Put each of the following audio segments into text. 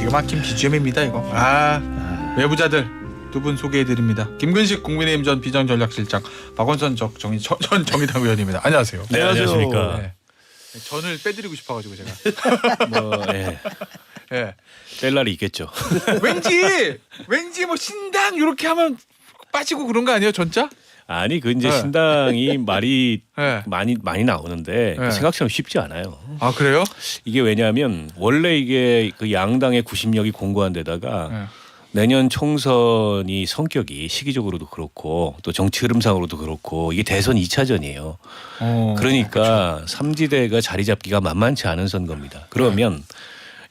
기가 막힌 BGM입니다 이거. 외부자들 두 분 소개해드립니다. 김근식 국민의힘 전 비전전략실장, 박원선 전 정의당 의원입니다. 안녕하세요. 네, 안녕하십니까. 네. 전을 빼드리고 싶어가지고 제가. 네. 뗄 날이 있겠죠. 왠지 뭐 신당 이렇게 하면 빠지고 그런 거 아니에요 전자? 아니 그 이제 신당이 말이 네. 많이 나오는데 네. 생각처럼 쉽지 않아요. 아 그래요? 이게 왜냐하면 원래 이게 그 양당의 구심력이 공고한 데다가 네. 내년 총선이 성격이 시기적으로도 그렇고 또 정치 흐름상으로도 그렇고 이게 대선 2차전이에요. 그러니까 삼지대가 자리 잡기가 만만치 않은 선거입니다. 그러면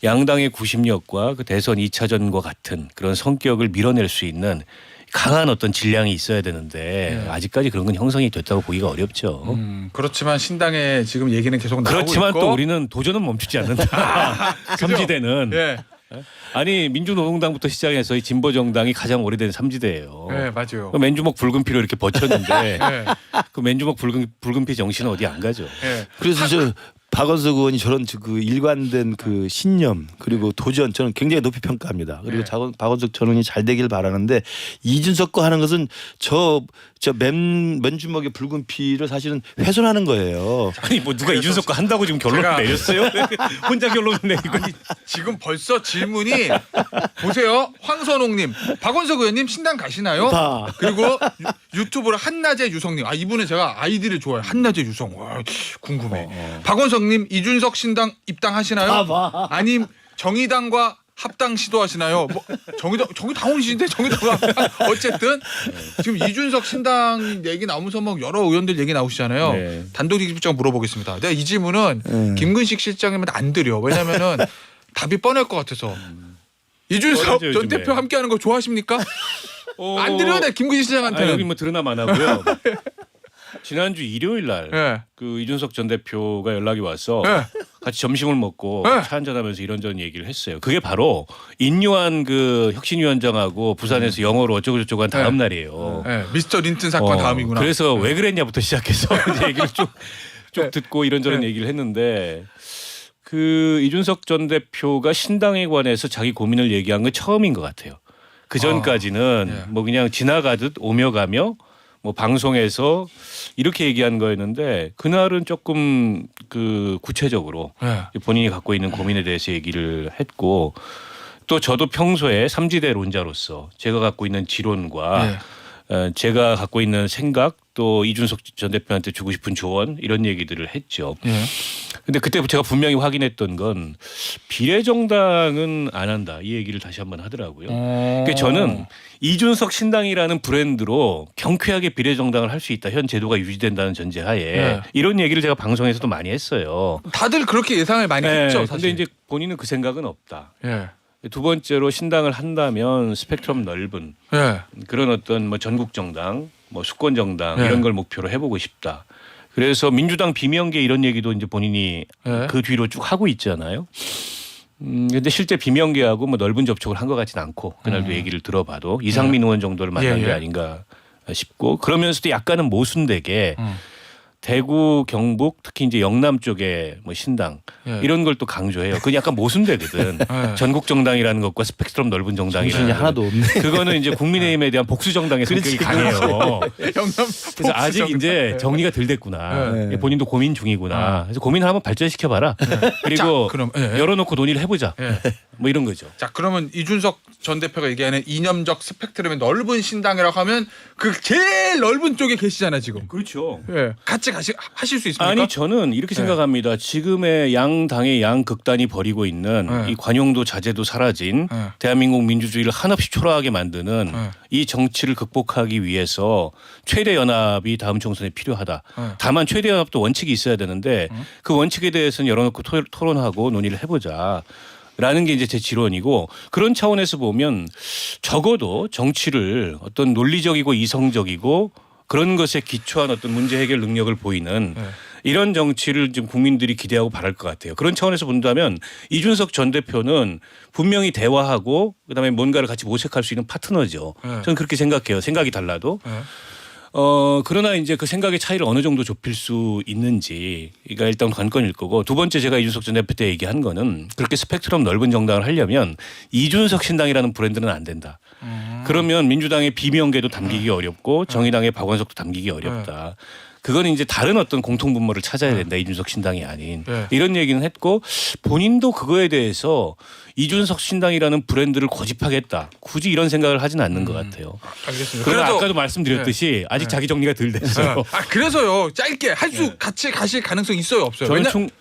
양당의 구심력과 그 대선 2차전과 같은 그런 성격을 밀어낼 수 있는 강한 어떤 질량이 있어야 되는데 아직까지 그런 건 형성이 됐다고 보기가 어렵죠. 그렇지만 신당에 지금 얘기는 계속 나오고 그렇지만 있고. 또 우리는 도전은 멈추지 않는다. 삼지대는. 예. 아니 민주노동당부터 시작해서 이 진보정당이 가장 오래된 삼지대예요. 네 맞아요. 그 맨주먹 붉은 피로 이렇게 버텼는데 네. 그 맨주먹 붉은 피 정신은 어디 안 가죠. 네. 그래서 저 박원석 의원이 저런 그 일관된 그 신념 그리고 도전 저는 굉장히 높이 평가합니다. 그리고 네. 박원석 전 의원이 잘 되길 바라는데 이준석과 하는 것은 저 맨주먹의 붉은 피를 사실은 훼손하는 거예요. 아니 뭐 누가 이준석과 한다고 지금 결론을 제가- 내렸어요? 혼자 결론을 내리고. 지금 벌써 질문이 보세요. 황선홍님, 박원석 의원님 신당 가시나요? 봐. 그리고 유튜브로 한낮의 유성님. 이분은 제가 아이디를 좋아해요. 한낮의 유성. 와, 궁금해. 박원석님 이준석 신당 입당하시나요? 봐. 아님 정의당과 합당 시도하시나요? 뭐 정의당원이신데 정의당 합당. 어쨌든 지금 이준석 신당 얘기 나오면서 막 여러 의원들 얘기 나오시잖아요. 네. 단독 입장 물어보겠습니다. 내가 이 질문은 김근식 실장님한테 안 드려. 왜냐면은 답이 뻔할 것 같아서. 이준석 뻔하죠, 전 요즘에. 대표 함께하는 거 좋아하십니까? 안 드려, 내 김근식 실장한테는. 여기 뭐 드러나 많아고요. 지난주 일요일 날 예. 그 이준석 전 대표가 연락이 와서 예. 같이 점심을 먹고 네. 차 한잔하면서 이런저런 얘기를 했어요. 그게 바로 인요한 그 혁신위원장하고 부산에서 영어로 어쩌고 저쩌고 한 다음 날이에요. 예, 미스터 린튼 사건 다음이구나. 그래서 왜 그랬냐부터 시작해서 이제 얘기를 쭉 네. 듣고 이런저런 네. 얘기를 했는데 그 이준석 전 대표가 신당에 관해서 자기 고민을 얘기한 건 처음인 것 같아요. 그 전까지는 예. 뭐 그냥 지나가듯 오며 가며 뭐 방송에서 이렇게 얘기한 거였는데 그날은 조금 그 구체적으로 예. 본인이 갖고 있는 고민에 대해서 얘기를 했고 또 저도 평소에 삼지대론자로서 제가 갖고 있는 지론과 제가 갖고 있는 생각 또 이준석 전 대표한테 주고 싶은 조언 이런 얘기들을 했죠. 예. 근데 그때 제가 분명히 확인했던 건 비례정당은 안 한다 이 얘기를 다시 한번 하더라고요. 그러니까 저는 이준석 신당이라는 브랜드로 경쾌하게 비례정당을 할 수 있다. 현 제도가 유지된다는 전제하에 네. 이런 얘기를 제가 방송에서도 많이 했어요. 다들 그렇게 예상을 많이 했죠. 근데 사실. 이제 본인은 그 생각은 없다. 예. 두 번째로 신당을 한다면 스펙트럼 넓은 예. 그런 어떤 뭐 전국 정당, 뭐 수권 정당 네. 이런 걸 목표로 해보고 싶다. 그래서 민주당 비명계 이런 얘기도 이제 본인이 네. 그 뒤로 쭉 하고 있잖아요. 근데 실제 비명계하고 뭐 넓은 접촉을 한 것 같지는 않고 그날도 얘기를 들어봐도 이상민 의원 정도를 만난 예, 게 예. 아닌가 싶고 그러면서도 약간은 모순되게 대구, 경북 특히 이제 영남 쪽에 뭐 신당 예. 이런 걸 또 강조해요. 그건 약간 모순되거든. 예. 전국 정당이라는 것과 스펙트럼 넓은 정신이 정당이라는 하나도 없네. 그거는 이제 국민의힘에 대한 복수 정당의 성격이 강해요. 영남 그래서 아직 복수정. 이제 정리가 덜 됐구나. 네. 본인도 고민 중이구나. 그래서 고민을 한번 발전시켜 봐라. 그리고 자, 그럼, 예. 열어놓고 논의를 해보자. 예. 뭐 이런 거죠. 자 그러면 이준석 전 대표가 얘기하는 이념적 스펙트럼의 넓은 신당이라고 하면 그 제일 넓은 쪽에 계시잖아요 지금. 그렇죠. 예. 같이 하실 수 있습니까? 아니 저는 이렇게 생각합니다. 지금의 양당의 양극단이 벌이고 있는 네. 이 관용도 자제도 사라진 네. 대한민국 민주주의를 한없이 초라하게 만드는 네. 이 정치를 극복하기 위해서 최대 연합이 다음 총선에 필요하다. 네. 다만 최대 연합도 원칙이 있어야 되는데 그 원칙에 대해서는 열어놓고 토론하고 논의를 해보자. 라는 게 이제 제 지론이고 그런 차원에서 보면 적어도 정치를 어떤 논리적이고 이성적이고 그런 것에 기초한 어떤 문제 해결 능력을 보이는 이런 정치를 지금 국민들이 기대하고 바랄 것 같아요. 그런 차원에서 본다면 이준석 전 대표는 분명히 대화하고 그다음에 뭔가를 같이 모색할 수 있는 파트너죠. 저는 그렇게 생각해요. 생각이 달라도. 그러나 이제 그 생각의 차이를 어느 정도 좁힐 수 있는지가 일단 관건일 거고 두 번째 제가 이준석 전 대표 때 얘기한 거는 그렇게 스펙트럼 넓은 정당을 하려면 이준석 신당이라는 브랜드는 안 된다. 그러면 민주당의 비명계도 담기기 어렵고 정의당의 박원석도 담기기 어렵다. 그건 이제 다른 어떤 공통분모를 찾아야 된다. 이준석 신당이 아닌. 이런 얘기는 했고 본인도 그거에 대해서 이준석 신당이라는 브랜드를 고집하겠다. 굳이 이런 생각을 하진 않는 것 같아요. 알겠습니다. 그러나 그래도 아까도 말씀드렸듯이 아직 자기 정리가 덜 됐어요. 그래서요. 짧게 같이 가실 가능성 있어요, 없어요?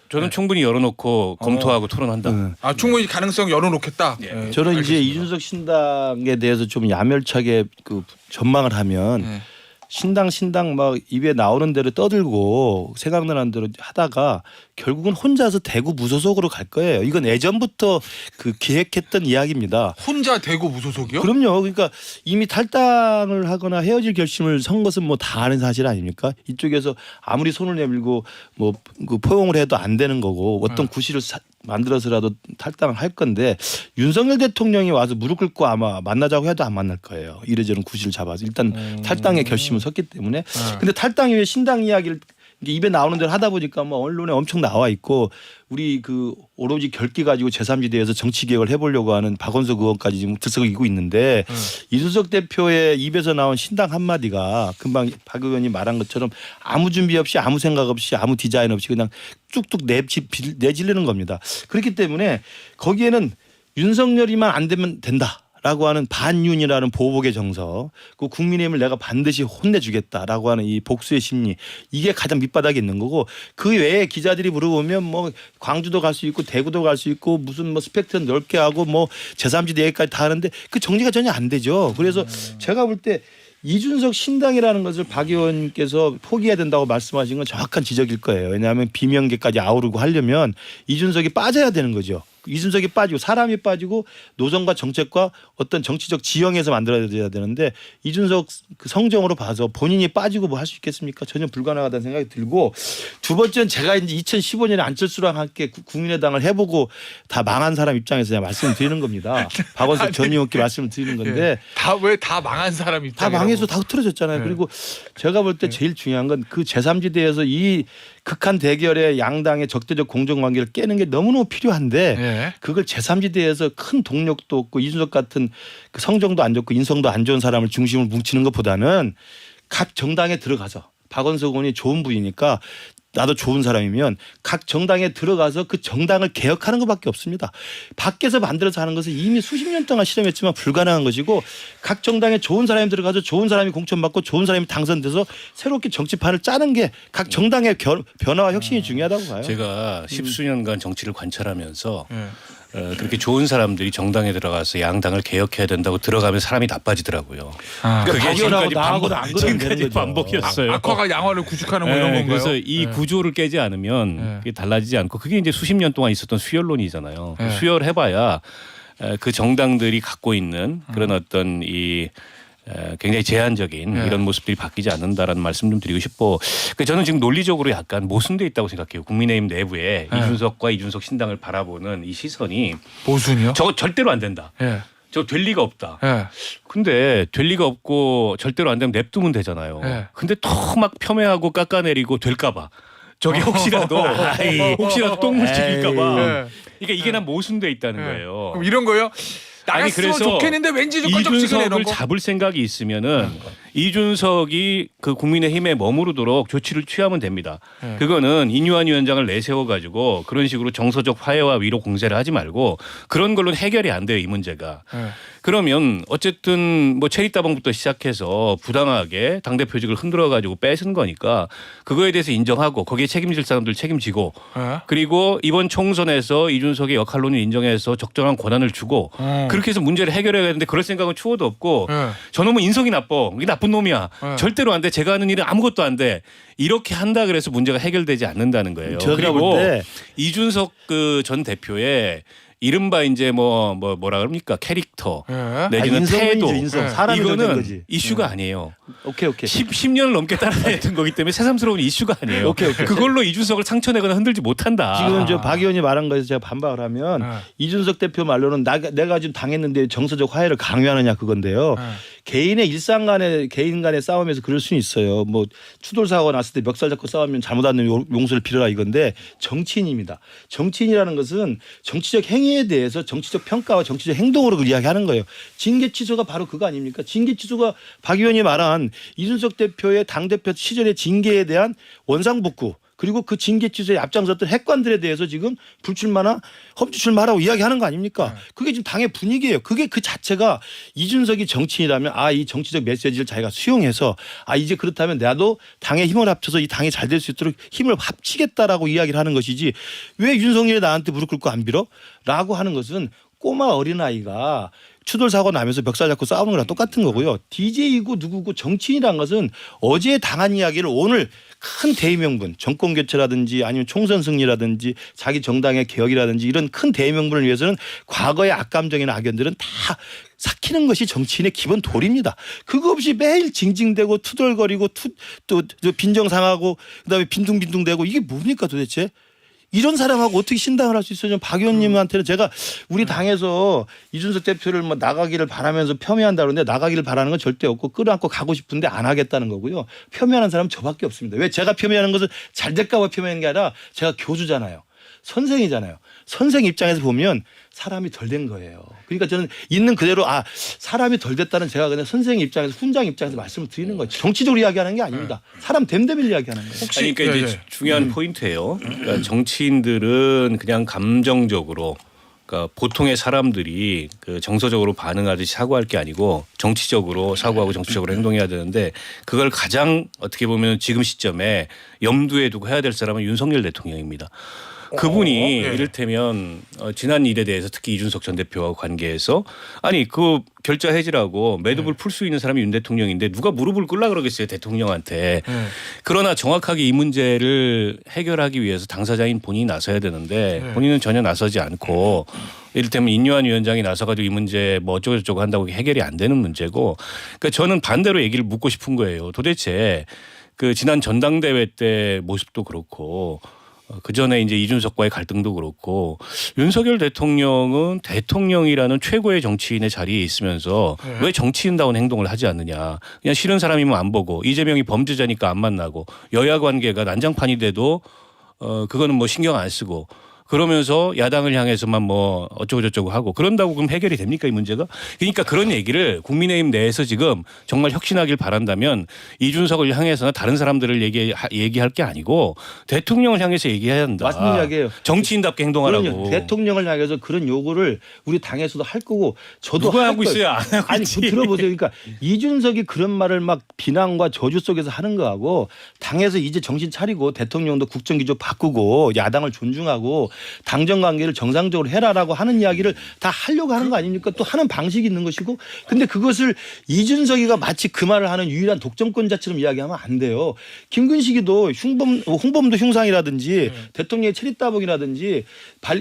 저는 충분히 열어놓고 검토하고 토론한다. 충분히 가능성 열어놓겠다. 저는 이제 알겠습니다. 이준석 신당에 대해서 좀 야멸차게 그 전망을 하면 신당 막 입에 나오는 대로 떠들고 생각나는 대로 하다가 결국은 혼자서 대구 무소속으로 갈 거예요. 이건 예전부터 그 기획했던 이야기입니다. 혼자 대구 무소속이요? 그럼요. 그러니까 이미 탈당을 하거나 헤어질 결심을 선 것은 뭐 다 아는 사실 아닙니까? 이쪽에서 아무리 손을 내밀고 뭐 그 포용을 해도 안 되는 거고 어떤 구실을 만들어서라도 탈당을 할 건데 윤석열 대통령이 와서 무릎 꿇고 아마 만나자고 해도 안 만날 거예요. 이래저래 구실을 잡아서 일단 탈당의 결심을 섰기 때문에. 근데 탈당 이후에 신당 이야기를 입에 나오는 대로 하다 보니까 뭐 언론에 엄청 나와 있고 우리 그 오로지 결기 가지고 제3지대에서 정치 개혁을 해보려고 하는 박원석 의원까지 지금 들썩이고 있는데 이준석 대표의 입에서 나온 신당 한마디가 금방 박 의원이 말한 것처럼 아무 준비 없이 아무 생각 없이 아무 디자인 없이 그냥 뚝뚝 내질르는 겁니다. 그렇기 때문에 거기에는 윤석열이만 안 되면 된다. 라고 하는 반윤이라는 보복의 정서, 그 국민의힘을 내가 반드시 혼내주겠다라고 하는 이 복수의 심리, 이게 가장 밑바닥에 있는 거고 그 외에 기자들이 물어보면 뭐 광주도 갈 수 있고 대구도 갈 수 있고 무슨 뭐 스펙트럼 넓게 하고 뭐 제3지대 얘기까지 다 하는데 그 정리가 전혀 안 되죠. 그래서 제가 볼 때 이준석 신당이라는 것을 박 의원께서 포기해야 된다고 말씀하신 건 정확한 지적일 거예요. 왜냐하면 비명계까지 아우르고 하려면 이준석이 빠져야 되는 거죠. 이준석이 빠지고 사람이 빠지고 노선과 정책과 어떤 정치적 지형에서 만들어져야 되는데 이준석 그 성정으로 봐서 본인이 빠지고 뭐 할 수 있겠습니까? 전혀 불가능하다는 생각이 들고 두 번째는 제가 이제 2015년에 안철수랑 함께 국민의당을 해보고 다 망한 사람 입장에서 제가 말씀을 드리는 겁니다. 박원석 전 의원께 말씀을 드리는 건데 왜 다 망한 사람 입장이라고. 다 망해서 다 흐트러졌잖아요. 그리고 제가 볼 때 제일 중요한 건 그 제3지대에서 이 극한 대결의 양당의 적대적 공정관계를 깨는 게 너무너무 필요한데 그걸 제3지대에서 큰 동력도 없고 이준석 같은 그 성정도 안 좋고 인성도 안 좋은 사람을 중심으로 뭉치는 것보다는 각 정당에 들어가서 박원석 의원이 좋은 분이니까 나도 좋은 사람이면 각 정당에 들어가서 그 정당을 개혁하는 것밖에 없습니다. 밖에서 만들어서 하는 것은 이미 수십 년 동안 실험했지만 불가능한 것이고 각 정당에 좋은 사람이 들어가서 좋은 사람이 공천받고 좋은 사람이 당선돼서 새롭게 정치판을 짜는 게 각 정당의 변화와 혁신이 중요하다고 봐요. 제가 십수년간 정치를 관찰하면서 그렇게 좋은 사람들이 정당에 들어가서 양당을 개혁해야 된다고 들어가면 사람이 나빠지더라고요. 그게 지금까지 반복이었어요. 악화가 양화를 구축하는 뭐 이런 건가요? 그래서 이 구조를 깨지 않으면 그게 달라지지 않고 그게 이제 수십 년 동안 있었던 수열론이잖아요. 수열해봐야 그 정당들이 갖고 있는 그런 어떤 이 굉장히 제한적인 이런 모습들이 바뀌지 않는다라는 말씀 좀 드리고 싶고 저는 지금 논리적으로 약간 모순돼 있다고 생각해요. 국민의힘 내부에 이준석과 이준석 신당을 바라보는 이 시선이 모순이요? 저거 절대로 안 된다. 저 될 리가 없다. 근데 될 리가 없고 절대로 안 되면 냅두면 되잖아요. 근데 또 막 폄훼하고 깎아내리고 될까봐. 저게 혹시라도 똥물튀길까봐. 그러니까 이게 난 모순돼 있다는 거예요. 그럼 이런 거요? 나갔으면 좋겠는데 왠지 좀 꺼적지근해 이런 이준석을 거. 잡을 생각이 있으면은 이준석이 그 국민의힘에 머무르도록 조치를 취하면 됩니다. 그거는 인유한 위원장을 내세워 가지고 그런 식으로 정서적 화해와 위로 공세를 하지 말고 그런 걸로는 해결이 안 돼요, 이 문제가. 그러면 어쨌든 뭐 체리따봉부터 시작해서 부당하게 당대표직을 흔들어 가지고 뺏은 거니까 그거에 대해서 인정하고 거기에 책임질 사람들 책임지고 그리고 이번 총선에서 이준석의 역할론을 인정해서 적정한 권한을 주고 그렇게 해서 문제를 해결해야 되는데 그럴 생각은 추호도 없고 저놈은 인성이 나빠. 이게 나쁜 놈이야. 절대로 안 돼. 제가 하는 일은 아무것도 안 돼. 이렇게 한다 그래서 문제가 해결되지 않는다는 거예요. 그리고 이준석 그 전 대표의 이른바 이제 뭐라 그럽니까 캐릭터 내지는 태도 이거는 이슈가 아니에요. 오케이. 10년을 넘게 따라다녔던 거기 때문에 새삼스러운 이슈가 아니에요. 오케이. 그걸로 이준석을 상처내거나 흔들지 못한다. 지금 저 박 의원이 말한 거에서 제가 반박을 하면 이준석 대표 말로는 내가 지금 당했는데 정서적 화해를 강요하느냐 그건데요. 개인의 일상 간의 개인 간의 싸움에서 그럴 수는 있어요. 뭐 추돌 사고가 났을 때 멱살 잡고 싸우면 잘못 안 되면 용서를 빌어라 이건데 정치인입니다. 정치인이라는 것은 정치적 행위에 대해서 정치적 평가와 정치적 행동으로 그걸 이야기하는 거예요. 징계 취소가 바로 그거 아닙니까? 징계 취소가 박 의원이 말한 이준석 대표의 당대표 시절의 징계에 대한 원상복구 그리고 그 징계 취소에 앞장섰던 핵관들에 대해서 지금 불출마나 험지출마라고 이야기하는 거 아닙니까? 그게 지금 당의 분위기예요. 그게 그 자체가 이준석이 정치인이라면 이 정치적 메시지를 자기가 수용해서 이제 그렇다면 나도 당에 힘을 합쳐서 이 당이 잘 될 수 있도록 힘을 합치겠다라고 이야기를 하는 것이지 왜 윤석열이 나한테 무릎 꿇고 안 빌어? 라고 하는 것은 꼬마 어린아이가 추돌 사고 나면서 멱살 잡고 싸우는 거랑 똑같은 거고요. DJ이고 누구고 정치인이란 것은 어제 당한 이야기를 오늘 큰 대의명분 정권 교체라든지 아니면 총선 승리라든지 자기 정당의 개혁이라든지 이런 큰 대의명분을 위해서는 과거의 악감정이나 악연들은 다 삭히는 것이 정치인의 기본 도리입니다. 그거 없이 매일 징징대고 투덜거리고 또 빈정상하고 그다음에 빈둥빈둥대고 이게 뭡니까 도대체. 이런 사람하고 어떻게 신당을 할 수 있어요? 박 의원님한테는 제가 우리 당에서 이준석 대표를 뭐 나가기를 바라면서 폄훼한다 그러는데 나가기를 바라는 건 절대 없고 끌어안고 가고 싶은데 안 하겠다는 거고요. 폄훼하는 사람은 저밖에 없습니다. 왜 제가 폄훼하는 것은 잘 될까 봐 폄훼하는 게 아니라 제가 교주잖아요. 선생이잖아요. 선생 입장에서 보면 사람이 덜 된 거예요. 그러니까 저는 있는 그대로 사람이 덜 됐다는 제가 그냥 선생 입장에서 훈장 입장에서 말씀을 드리는 거죠. 정치적으로 이야기하는 게 아닙니다. 사람 됨됨이를 이야기하는 거예요. 아니, 그러니까 이제 중요한 포인트예요. 그러니까 정치인들은 그냥 감정적으로 그러니까 보통의 사람들이 그 정서적으로 반응하듯이 사고할 게 아니고 정치적으로 사고하고 정치적으로 행동해야 되는데 그걸 가장 어떻게 보면 지금 시점에 염두에 두고 해야 될 사람은 윤석열 대통령입니다. 그분이 이를테면 지난 일에 대해서 특히 이준석 전 대표와 관계해서 아니 그 결자 해지라고 매듭을 풀 수 있는 사람이 윤 대통령인데 누가 무릎을 꿇라 그러겠어요 대통령한테. 그러나 정확하게 이 문제를 해결하기 위해서 당사자인 본인이 나서야 되는데 본인은 전혀 나서지 않고 이를테면 인요한 위원장이 나서가지고 이 문제 뭐 어쩌고저쩌고 한다고 해결이 안 되는 문제고 그러니까 저는 반대로 얘기를 묻고 싶은 거예요. 도대체 그 지난 전당대회 때 모습도 그렇고 그 전에 이제 이준석과의 갈등도 그렇고 윤석열 대통령은 대통령이라는 최고의 정치인의 자리에 있으면서 왜 정치인다운 행동을 하지 않느냐. 그냥 싫은 사람이면 안 보고 이재명이 범죄자니까 안 만나고 여야 관계가 난장판이 돼도 그거는 뭐 신경 안 쓰고 그러면서 야당을 향해서만 뭐 어쩌고저쩌고 하고 그런다고 그럼 해결이 됩니까 이 문제가? 그러니까 그런 얘기를 국민의힘 내에서 지금 정말 혁신하길 바란다면 이준석을 향해서나 다른 사람들을 얘기할 게 아니고 대통령을 향해서 얘기해야 한다. 맞는 이야기예요. 정치인답게 행동하라고. 그럼요. 대통령을 향해서 그런 요구를 우리 당에서도 할 거고 저도 누가 하고 있어요? 안 하고 아니 있지. 들어보세요. 그러니까 이준석이 그런 말을 막 비난과 저주 속에서 하는 거하고 당에서 이제 정신 차리고 대통령도 국정기조 바꾸고 야당을 존중하고 당정 관계를 정상적으로 해라라고 하는 이야기를 다 하려고 하는 거 아닙니까? 또 하는 방식이 있는 것이고 근데 그것을 이준석이가 마치 그 말을 하는 유일한 독점권자처럼 이야기하면 안 돼요. 김근식이도 홍범도 흉상이라든지 대통령의 체리따봉이라든지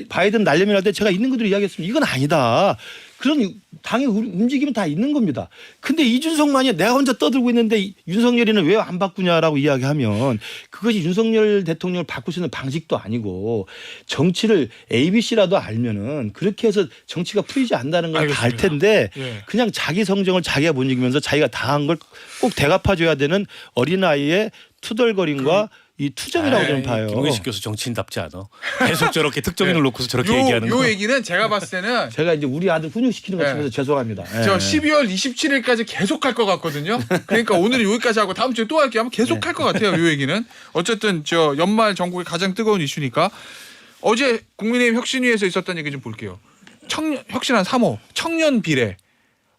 바이든 날려면 때 제가 있는 그대로 이야기했습니다. 이건 아니다. 그런 당의 움직임은 다 있는 겁니다. 근데 이준석만이 내가 혼자 떠들고 있는데 윤석열이는 왜 안 바꾸냐라고 이야기하면 그것이 윤석열 대통령을 바꿀 수 있는 방식도 아니고 정치를 ABC라도 알면은 그렇게 해서 정치가 풀리지 않는다는 걸 다 알 텐데 그냥 자기 성정을 자기가 못 이기면서 자기가 당한 걸 꼭 대갚아줘야 되는 어린아이의 투덜거림과 이 투정이라고 저는 봐요. 김근식 교수 정치인답지 않아. 계속 저렇게 특정인을 놓고서 저렇게 얘기하는 거. 요 얘기는 제가 봤을 때는 제가 이제 우리 아들 훈육시키는 것 같아서 죄송합니다. 저 12월 27일까지 계속 할 것 같거든요. 그러니까 오늘은 여기까지 하고 다음 주에 또 할게요. 하면 계속 할 것 같아요. 요 얘기는. 어쨌든 저 연말 전국의 가장 뜨거운 이슈니까 어제 국민의힘 혁신위에서 있었던 얘기 좀 볼게요. 혁신안 3호 청년 비례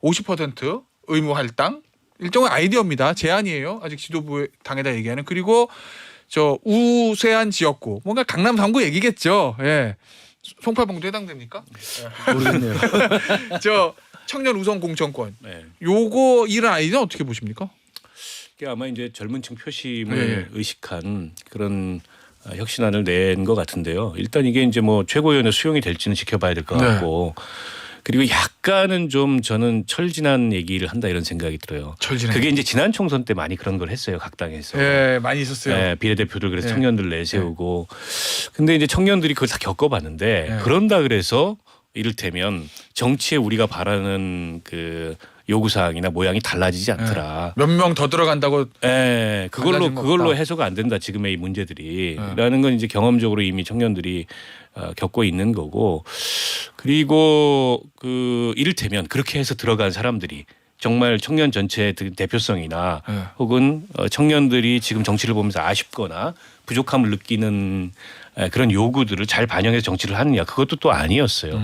50% 의무 할당 일종의 아이디어입니다. 제안이에요. 아직 지도부 당에다 얘기하는. 그리고 저 우세한 지역구 뭔가 강남 3구 얘기겠죠. 예. 송파봉도 해당됩니까? 모르겠네요. 저 청년 우선 공천권. 네. 요거 이런 아이디어 어떻게 보십니까? 이게 아마 이제 젊은층 표심을 의식한 그런 혁신안을 낸 것 같은데요. 일단 이게 이제 뭐 최고위원회 수용이 될지는 지켜봐야 될 것 같고. 그리고 약간은 좀 저는 철진한 얘기를 한다 이런 생각이 들어요. 철진한. 그게 이제 지난 총선 때 많이 그런 걸 했어요. 각 당에서. 예, 많이 있었어요. 네, 비례대표들 그래서 청년들 내세우고. 근데 이제 청년들이 그걸 다 겪어봤는데 그런다 그래서 이를테면 정치에 우리가 바라는 그 요구사항이나 모양이 달라지지 않더라. 몇 명 더 들어간다고. 달라진 거 그걸로 없다. 해소가 안 된다. 지금의 이 문제들이. 네. 라는 건 이제 경험적으로 이미 청년들이 겪고 있는 거고. 그리고 이를테면 그렇게 해서 들어간 사람들이 정말 청년 전체의 대표성이나 네. 혹은 청년들이 지금 정치를 보면서 아쉽거나 부족함을 느끼는 그런 요구들을 잘 반영해서 정치를 하느냐, 그것도 또 아니었어요.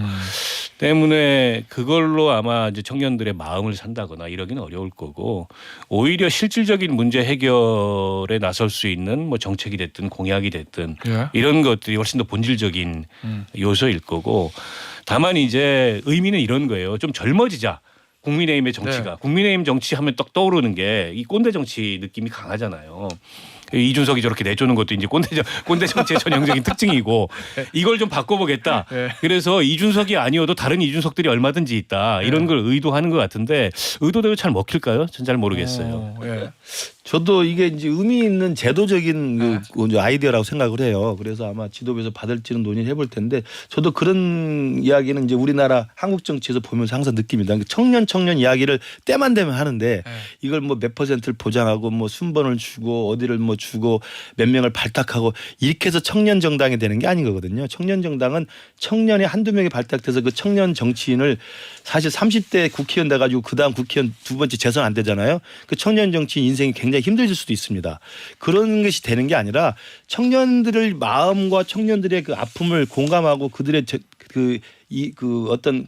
때문에 그걸로 아마 이제 청년들의 마음을 산다거나 이러기는 어려울 거고, 오히려 실질적인 문제 해결에 나설 수 있는 뭐 정책이 됐든 공약이 됐든 예. 이런 것들이 훨씬 더 본질적인 요소일 거고, 다만 이제 의미는 이런 거예요. 좀 젊어지자. 국민의힘의 정치가. 네. 국민의힘 정치하면 딱 떠오르는 게 이 꼰대 정치 느낌이 강하잖아요. 이준석이 저렇게 내조는 것도 이제 꼰대 정치의 전형적인 특징이고, 이걸 좀 바꿔보겠다. 네. 그래서 이준석이 아니어도 다른 이준석들이 얼마든지 있다. 이런 걸 의도하는 것 같은데, 의도대로 잘 먹힐까요? 전 잘 모르겠어요. 예. 저도 이게 이제 의미 있는 제도적인 그 아이디어라고 생각을 해요. 그래서 아마 지도부에서 받을지는 논의를 해볼 텐데, 저도 그런 이야기는 이제 우리나라 한국 정치에서 보면서 항상 느낍니다. 청년 이야기를 때만 되면 하는데 이걸 뭐 몇 퍼센트를 보장하고 뭐 순번을 주고 어디를 뭐 주고 몇 명을 발탁하고 이렇게 해서 청년 정당이 되는 게 아닌 거거든요. 청년 정당은 청년이 한두 명이 발탁돼서 그 청년 정치인을, 사실 30대 국회의원 돼가지고 그다음 국회의원 두 번째 재선 안 되잖아요. 그 청년 정치인 인생이 굉장히 힘들어질 수도 있습니다. 그런 것이 되는 게 아니라 청년들의 마음과 청년들의 그 아픔을 공감하고 그들의 어떤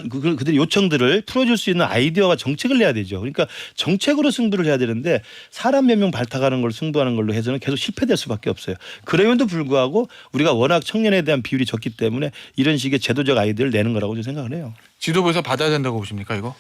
그들의 요청들을 풀어줄 수 있는 아이디어와 정책을 내야 되죠. 그러니까 정책으로 승부를 해야 되는데 사람 몇 명 발탁하는 걸 승부하는 걸로 해서는 계속 실패될 수밖에 없어요. 그럼에도 불구하고 우리가 워낙 청년에 대한 비율이 적기 때문에 이런 식의 제도적 아이디어를 내는 거라고 저는 생각을 해요. 지도부에서 받아야 된다고 보십니까 이거?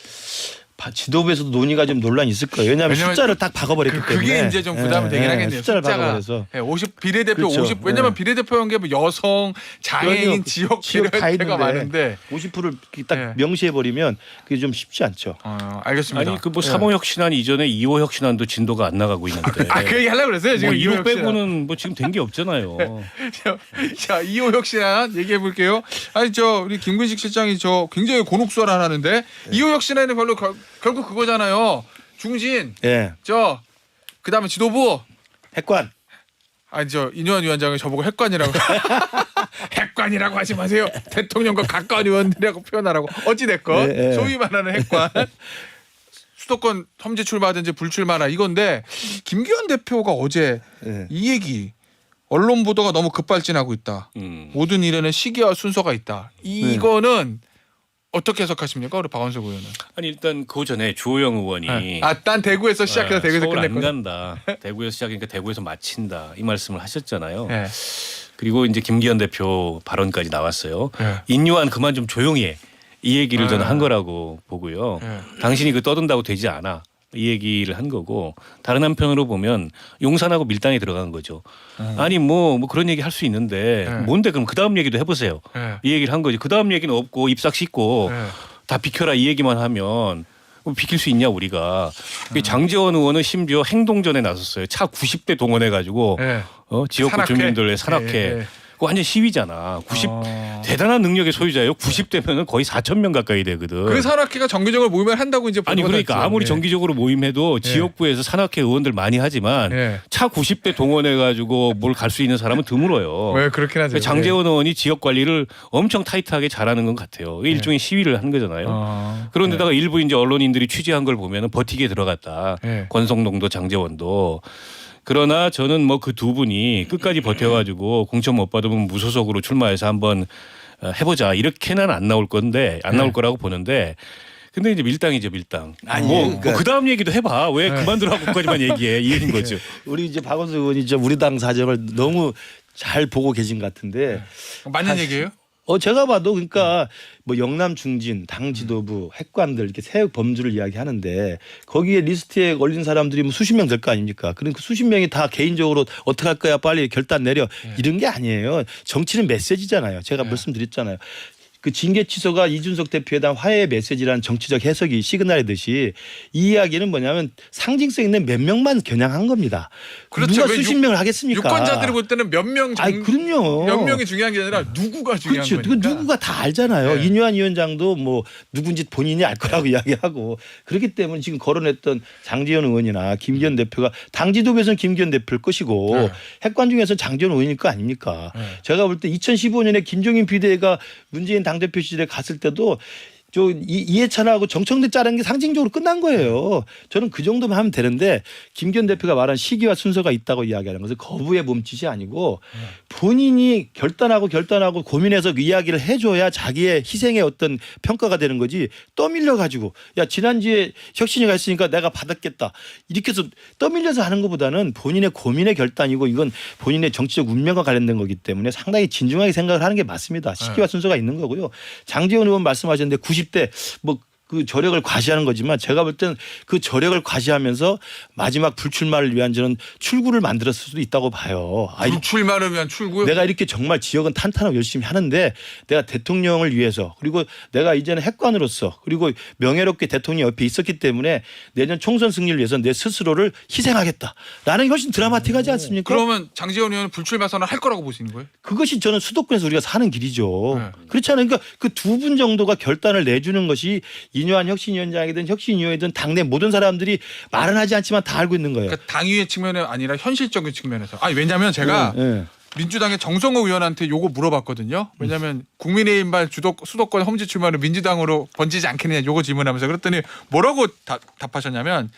지도부에서도 논의가 좀 논란이 있을 거예요. 왜냐하면 숫자를 딱 박아버렸기 때문에. 그게 이제 좀 부담이 되긴 하겠네요. 숫자를 숫자가 박아버려서. 50 비례대표 그렇죠. 50. 왜냐면 비례대표한 게 뭐 여성, 장애인, 지역 다 비례대표가 있는데 많은데 50%를 딱 예. 명시해버리면 그게 좀 쉽지 않죠. 알겠습니다. 아니 그 뭐 3호 혁신안 이전에 2호 혁신안도 진도가 안 나가고 있는데. 그 얘기 하려고 그랬어요. 지금 뭐 2호 2호 혁신안. 빼고는 뭐 지금 된 게 없잖아요. 자, 2호 혁신안 얘기해 볼게요. 아니 우리 김근식 실장이 굉장히 곤혹스러워 하는데 2호 혁신안은 별로 결국 그거잖아요. 중진. 예. 그다음에 지도부. 핵관. 아니 인요한 위원장이 저보고 핵관이라고. 핵관이라고 하지 마세요. 대통령과 가까운 의원들이라고 표현하라고. 어찌 됐건 네, 네. 소위 말하는 핵관. 수도권 험지 출마하든지 불출마라 이건데 김기현 대표가 어제 네. 이 얘기, 언론 보도가 너무 급발진하고 있다. 모든 일에는 시기와 순서가 있다. 이거는 어떻게 해석하십니까, 우리 박원석 의원은? 아니 일단 그 전에 주호영 의원이 딴 대구에서 시작해서 대구에서 서울 안 끝냈거든. 간다. 대구에서 시작하니까 대구에서 마친다. 이 말씀을 하셨잖아요. 네. 그리고 이제 김기현 대표 발언까지 나왔어요. 네. 인요한 그만 좀 조용히 해. 이 얘기를 저는 네. 한 거라고 보고요. 네. 당신이 그 떠든다고 되지 않아. 이 얘기를 한 거고, 다른 한편으로 보면 용산하고 밀당에 들어간 거죠. 아니 뭐 그런 얘기 할 수 있는데 네. 뭔데 그럼 그 다음 얘기도 해보세요. 네. 이 얘기를 한 거지. 그 다음 얘기는 없고 입싹 씻고 네. 다 비켜라 이 얘기만 하면 비킬 수 있냐 우리가. 장제원 의원은 심지어 행동전에 나섰어요. 차 90대 동원해가지고 네. 지역구 산악회? 주민들의 산악회. 네. 완전 시위잖아. 90 대단한 능력의 소유자예요. 90대면은 거의 4천 명 가까이 되거든. 그 산악회가 정기적으로 모임을 한다고 이제 아니 보도가 그러니까 났죠. 아무리 네. 정기적으로 모임해도 지역구에서 산악회 의원들 많이 하지만 네. 차 90대 동원해가지고 뭘 갈 수 있는 사람은 드물어요. 왜 그렇긴 하죠. 장제원 의원이 지역 관리를 엄청 타이트하게 잘하는 것 같아요. 이게 일종의 시위를 한 거잖아요. 그런데다가 일부 이제 언론인들이 취재한 걸 보면은 버티게 들어갔다. 네. 권성동도 장제원도. 그러나 저는 뭐 그 두 분이 끝까지 버텨가지고 공천 못 받으면 무소속으로 출마해서 한번 해보자 이렇게는 안 나올 건데 안 나올 거라고 보는데. 근데 이제 밀당이죠, 밀당. 아니, 뭐 그 다음 얘기도 해봐. 왜 그만두라고까지만 얘기해? 이 얘기인 거죠. 우리 이제 박원석 의원이 우리 당 사정을 너무 잘 보고 계신 것 같은데. 맞는 얘기예요? 제가 봐도 그러니까 뭐 영남 중진, 당 지도부, 핵관들 이렇게 세 범주를 이야기하는데 거기에 리스트에 걸린 사람들이 뭐 수십 명 될 거 아닙니까? 그러니까 수십 명이 다 개인적으로 어떻게 할 거야 빨리 결단 내려 이런 게 아니에요. 정치는 메시지잖아요. 제가 말씀드렸잖아요. 그 징계 취소가 이준석 대표에 대한 화해의 메시지라는 정치적 해석이 시그널이듯이 이 이야기는 뭐냐면 상징성 있는 몇 명만 겨냥한 겁니다. 그렇죠. 누가 왜 수십 명을 하겠습니까? 유권자들이 볼 때는 몇 명 아니 그럼요. 몇 명이 중요한 게 아니라 누구가 중요한 그렇죠. 거니까. 누구가 다 알잖아요. 네. 이뇨한 위원장도 뭐 누군지 본인이 알 거라고 이야기하고 그렇기 때문에 지금 거론했던 장제원 의원이나 김기현 대표가 당 지도부에서는 김기현 대표일 것이고 네. 핵관 중에서는 장제원 의원일 거 아닙니까? 네. 제가 볼 때 2015년에 김종인 비대위가 문재인 당대표 시절에 갔을 때도 저 이해찬하고 정청래 자르는 게 상징적으로 끝난 거예요. 저는 그 정도만 하면 되는데 김기현 대표가 말한 시기와 순서가 있다고 이야기하는 것은 거부의 몸짓이 아니고 본인이 결단하고 고민해서 그 이야기를 해줘야 자기의 희생의 어떤 평가가 되는 거지 떠밀려 가지고 야 지난주에 혁신이가 했으니까 내가 받았겠다 이렇게 해서 떠밀려서 하는 것보다는 본인의 고민의 결단이고 이건 본인의 정치적 운명과 관련된 거기 때문에 상당히 진중하게 생각을 하는 게 맞습니다. 시기와 순서가 있는 거고요. 장제원 의원 말씀하셨는데 90대 뭐 그 저력을 과시하는 거지만 제가 볼 때는 그 저력을 과시하면서 마지막 불출마를 위한 저는 출구를 만들었을 수도 있다고 봐요. 불출마를 위한 출구요? 내가 이렇게 정말 지역은 탄탄하고 열심히 하는데 내가 대통령을 위해서 그리고 내가 이제는 핵관으로서 그리고 명예롭게 대통령 옆에 있었기 때문에 내년 총선 승리를 위해서 내 스스로를 희생하겠다라는 게 훨씬 드라마틱하지 않습니까? 그러면 장제원 의원은 불출마 선언을 할 거라고 보시는 거예요? 그것이 저는 수도권에서 우리가 사는 길이죠. 네. 그렇지 않으니까 그 두 분 정도가 결단을 내주는 것이 이뇨한 혁신위원장이든 혁신위원이든 당내 모든 사람들이 말은 하지 않지만 다 알고 있는 거예요. 그러니까 당위의 측면이 아니라 현실적인 측면에서. 아니 왜냐하면 제가 네. 민주당의 정성호 의원한테 요거 물어봤거든요. 왜냐하면 국민의힘발 수도권 험지 출마를 민주당으로 번지지 않겠느냐 요거 질문하면서 그랬더니 뭐라고 답하셨냐면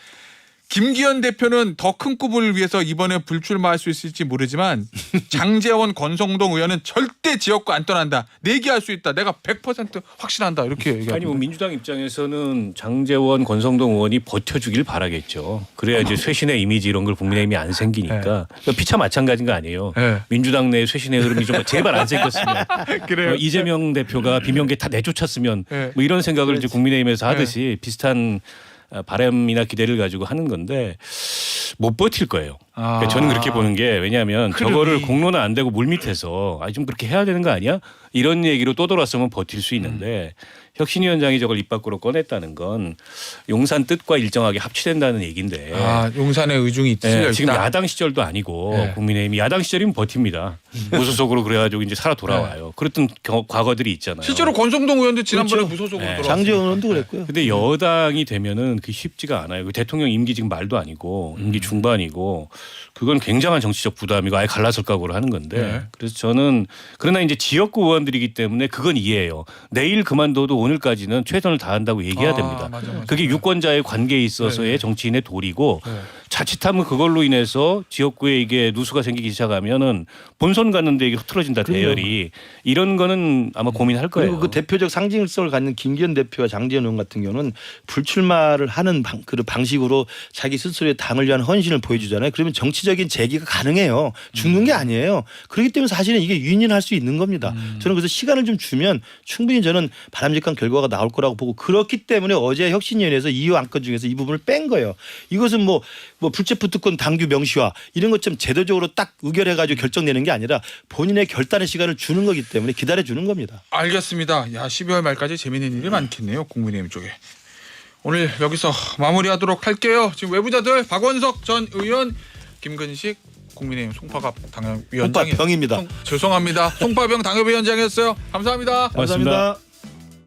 김기현 대표는 더 큰 꿈을 위해서 이번에 불출마할 수 있을지 모르지만 장제원 권성동 의원은 절대 지역구 안 떠난다. 내기할 수 있다. 내가 100% 확신한다. 이렇게 얘기합니다. 아니 뭐 민주당 입장에서는 장제원 권성동 의원이 버텨주길 바라겠죠. 그래야 이제 쇄신의 이미지 이런 걸 국민의힘이 안 생기니까. 그러니까 피차 마찬가지인 거 아니에요. 네. 민주당 내 쇄신의 흐름이 좀 제발 안 생겼으면 그래요. 이재명 대표가 비명계 다 내쫓았으면 네. 뭐 이런 생각을 이제 국민의힘에서 네. 하듯이 비슷한 바람이나 기대를 가지고 하는 건데 못 버틸 거예요. 그러니까 저는 그렇게 보는 게 왜냐하면 흐름이. 저거를 공론화 안 되고 물밑에서 좀 그렇게 해야 되는 거 아니야? 이런 얘기로 또 돌았으면 버틸 수 있는데 혁신위원장이 저걸 입 밖으로 꺼냈다는 건 용산 뜻과 일정하게 합치된다는 얘기인데 용산의 의중이 네, 있다. 지금 야당 시절도 아니고 네. 국민의힘이 야당 시절이면 버팁니다. 무소속으로 그래가지고 이제 살아 돌아와요. 그랬던 과거들이 있잖아요. 실제로 권성동 의원도 지난번에 그렇죠. 무소속으로 네. 돌아왔어요. 장제원 의원도 그랬고요. 근데 여당이 되면은 그게 쉽지가 않아요. 그 대통령 임기 지금 말도 아니고 임기 중반이고 그건 굉장한 정치적 부담이고 아예 갈라설 각오를 하는 건데 네. 그래서 저는 그러나 이제 지역구 의원들이기 때문에 그건 이해해요. 내일 그만둬도 오늘까지는 최선을 다한다고 얘기해야 됩니다. 맞아. 그게 유권자의 관계에 있어서의 네. 정치인의 도리고 네. 자칫하면 그걸로 인해서 지역구에 이게 누수가 생기기 시작하면은 본선 갔는데 이게 흐트러진다 대열이 이런 거는 아마 고민할 거예요. 그리고 그 대표적 상징성을 갖는 김기현 대표와 장제원 의원 같은 경우는 불출마를 하는 그 방식으로 자기 스스로의 당을 위한 헌신을 보여주잖아요. 그러면 정치적인 재기가 가능해요. 죽는 게 아니에요. 그렇기 때문에 사실은 이게 유인할 수 있는 겁니다. 저는 그래서 시간을 좀 주면 충분히 저는 바람직한 결과가 나올 거라고 보고 그렇기 때문에 어제 혁신위원회에서 2호 안건 중에서 이 부분을 뺀 거예요. 이것은 뭐 불체포 특권 당규 명시화 이런 것처럼 제도적으로 딱 의결해가지고 결정내는 게 아니라 본인의 결단의 시간을 주는 거기 때문에 기다려주는 겁니다. 알겠습니다. 야 12월 말까지 재미있는 일이 많겠네요. 국민의힘 쪽에. 오늘 여기서 마무리하도록 할게요. 지금 외부자들 박원석 전 의원, 김근식 국민의힘 송파갑 당협위원장. 송파병입니다. 죄송합니다. 송파병 당협위원장이었어요. 감사합니다. 고맙습니다.